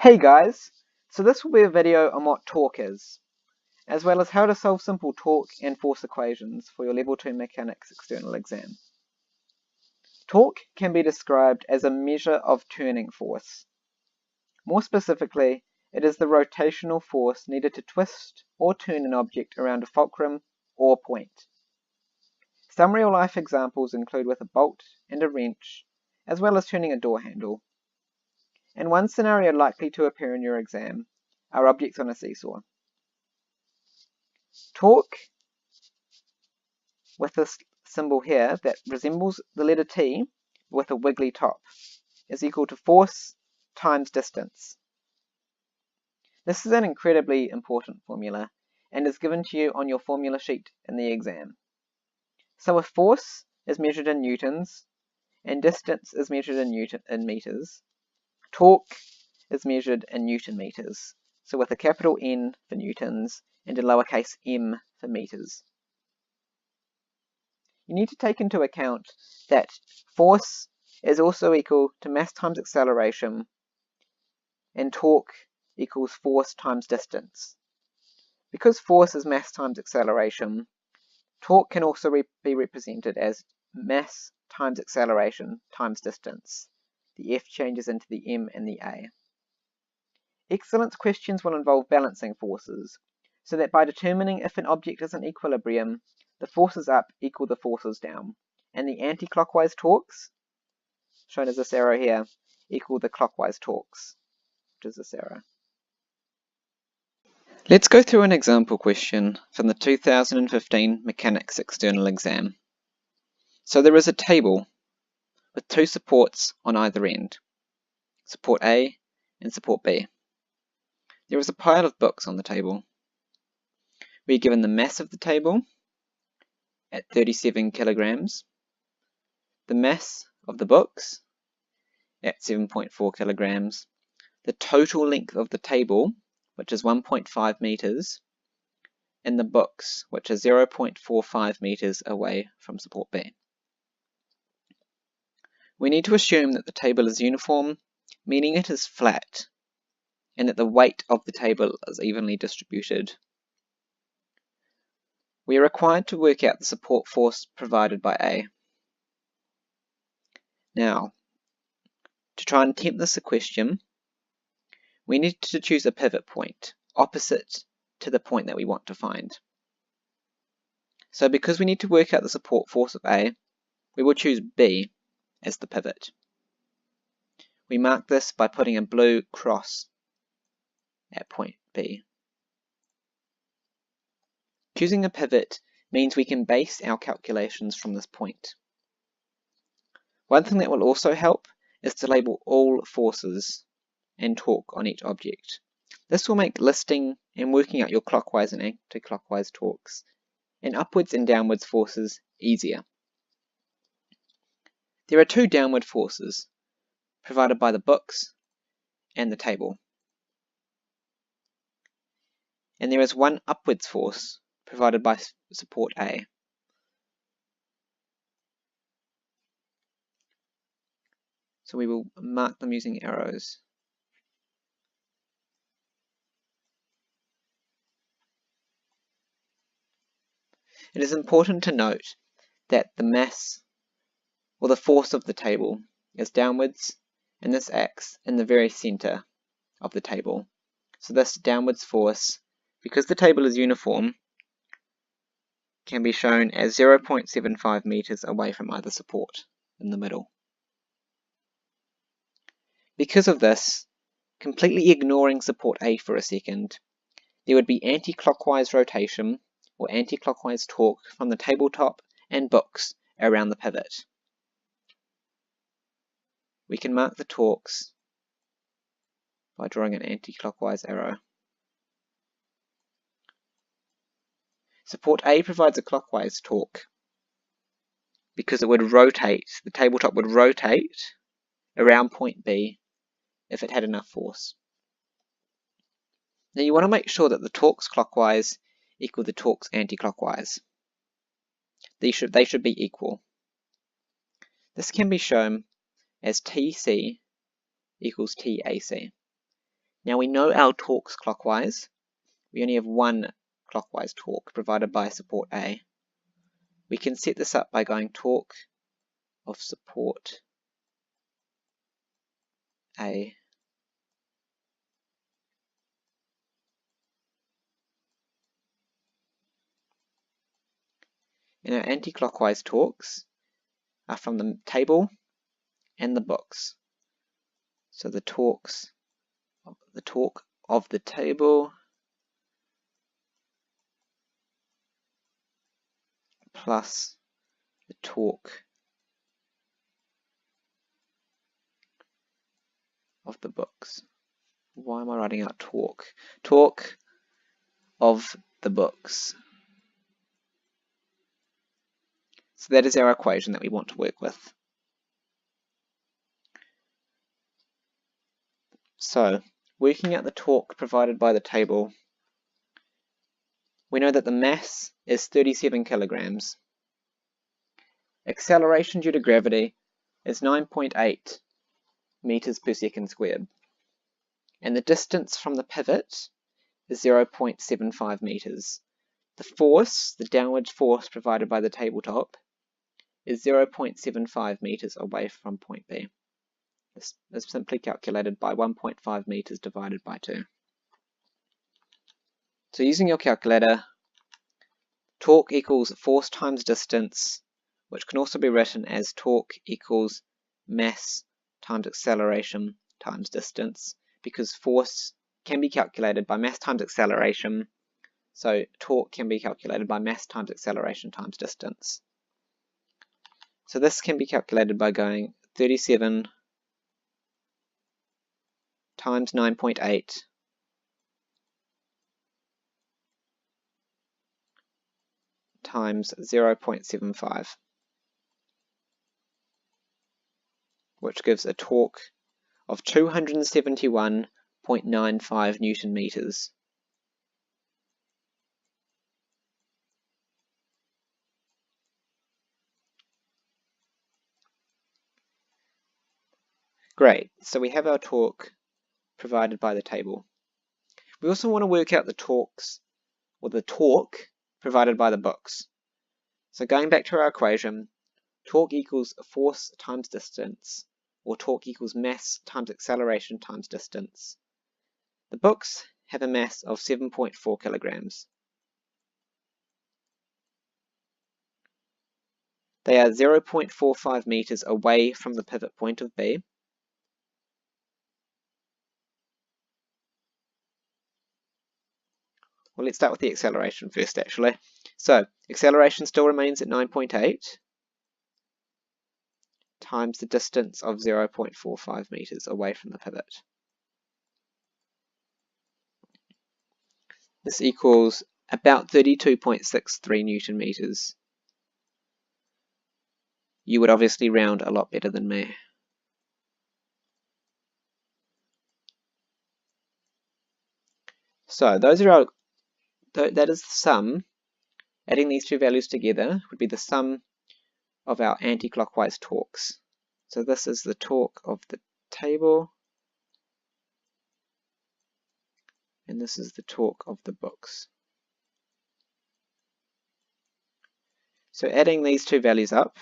Hey guys, so this will be a video on what torque is, as well as how to solve simple torque and force equations for your Level 2 Mechanics external exam. Torque can be described as a measure of turning force. More specifically, it is the rotational force needed to twist or turn an object around a fulcrum or point. Some real-life examples include with a bolt and a wrench, as well as turning a door handle. And one scenario likely to appear in your exam are objects on a seesaw. Torque, with this symbol here that resembles the letter T with a wiggly top, is equal to force times distance. This is an incredibly important formula and is given to you on your formula sheet in the exam. So if force is measured in newtons and distance is measured in meters, torque is measured in Newton meters, so with a capital N for newtons and a lowercase m for meters. You need to take into account that force is also equal to mass times acceleration, and torque equals force times distance. Because force is mass times acceleration, torque can also be represented as mass times acceleration times distance. The F changes into the M and the A. Excellence questions will involve balancing forces, so that by determining if an object is in equilibrium, the forces up equal the forces down, and the anti-clockwise torques, shown as this arrow here, equal the clockwise torques, which is this arrow. Let's go through an example question from the 2015 Mechanics External Exam. So there is a table with two supports on either end, support A and support B. There is a pile of books on the table. We are given the mass of the table at 37 kilograms, the mass of the books at 7.4 kilograms, the total length of the table, which is 1.5 meters, and the books, which are 0.45 meters away from support B. We need to assume that the table is uniform, meaning it is flat, and that the weight of the table is evenly distributed. We are required to work out the support force provided by A. Now, to try and attempt this question, we need to choose a pivot point opposite to the point that we want to find. So because we need to work out the support force of A, we will choose B as the pivot. We mark this by putting a blue cross at point B. Choosing a pivot means we can base our calculations from this point. One thing that will also help is to label all forces and torque on each object. This will make listing and working out your clockwise and anti-clockwise torques and upwards and downwards forces easier. There are two downward forces provided by the books and the table, and there is one upwards force provided by support A. So we will mark them using arrows. It is important to note that the mass, or the force of the table, is downwards, and this acts in the very center of the table. So this downwards force, because the table is uniform, can be shown as 0.75 meters away from either support in the middle. Because of this, completely ignoring support A for a second, there would be anti-clockwise rotation or anti-clockwise torque from the tabletop and books around the pivot. We can mark the torques by drawing an anti-clockwise arrow. Support A provides a clockwise torque because it would rotate, the tabletop would rotate around point B if it had enough force. Now you want to make sure that the torques clockwise equal the torques anti-clockwise. They should be equal. This can be shown as TC equals TAC. Now we know our torque's clockwise. We only have one clockwise torque provided by support A. We can set this up by going torque of support A and our anti-clockwise torques are from the table and the books. So the torque of the table plus the torque of the books. Why am I writing out torque? Torque of the books. So that is our equation that we want to work with. So, working out the torque provided by the table, we know that the mass is 37 kilograms. Acceleration due to gravity is 9.8 meters per second squared. And the distance from the pivot is 0.75 meters. The force, the downward force provided by the tabletop, is 0.75 meters away from point B. This is simply calculated by 1.5 meters divided by 2. So using your calculator, torque equals force times distance, which can also be written as torque equals mass times acceleration times distance, because force can be calculated by mass times acceleration, so torque can be calculated by mass times acceleration times distance. So this can be calculated by going 37 times 9.8 times 0.75, which gives a torque of 271.95 Newton meters. Great, so we have our torque provided by the table. We also want to work out the torques, or the torque provided by the books. So going back to our equation, torque equals force times distance, or torque equals mass times acceleration times distance. The books have a mass of 7.4 kilograms. They are 0.45 meters away from the pivot point of B. Well, let's start with the acceleration first, actually. So, acceleration still remains at 9.8 times the distance of 0.45 meters away from the pivot. This equals about 32.63 Newton meters. You would obviously round a lot better than me. So, those are that is the sum. Adding these two values together would be the sum of our anti-clockwise torques. So this is the torque of the table, and this is the torque of the books. So adding these two values up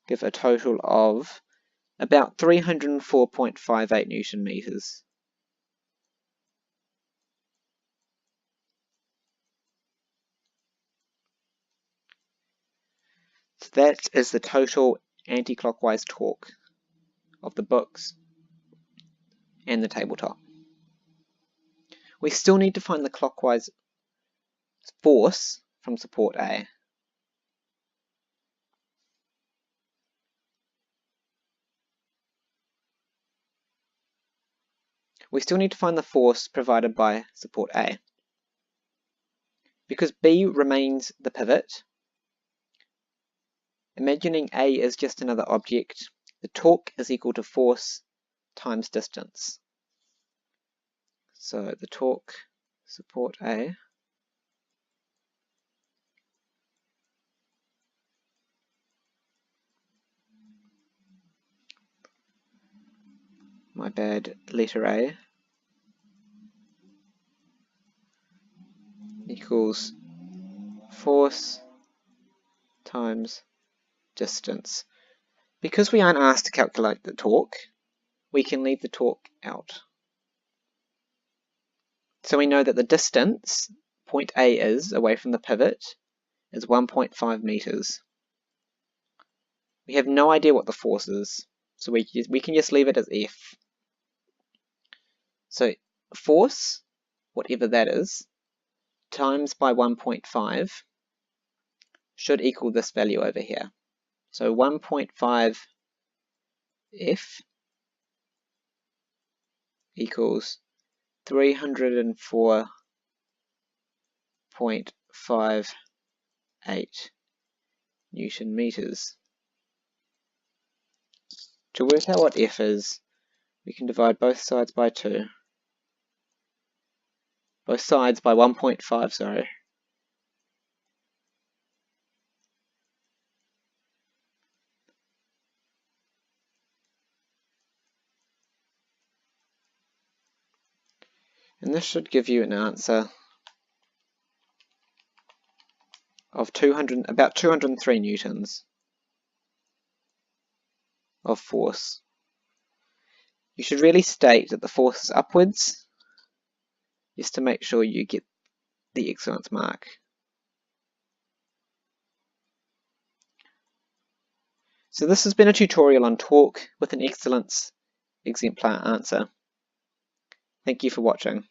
give a total of about 304.58 Newton meters. So that is the total anti-clockwise torque of the books and the tabletop. We still need to find the clockwise force from support A. We still need to find the force provided by support A. Because B remains the pivot, imagining A is just another object, the torque is equal to force times distance. So the torque, support A, my bad, letter A, equals force times distance. Because we aren't asked to calculate the torque, we can leave the torque out. So we know that the distance point A is away from the pivot is 1.5 meters. We have no idea what the force is, so we can just leave it as F. So force, whatever that is, times by 1.5 should equal this value over here. So 1.5 F equals 304.58 Newton meters. To work out what F is, we can divide both sides by 2. Both sides by 1.5, sorry. And this should give you an answer of about 203 newtons of force. You should really state that the force is upwards, just to make sure you get the excellence mark. So this has been a tutorial on torque with an excellence exemplar answer. Thank you for watching.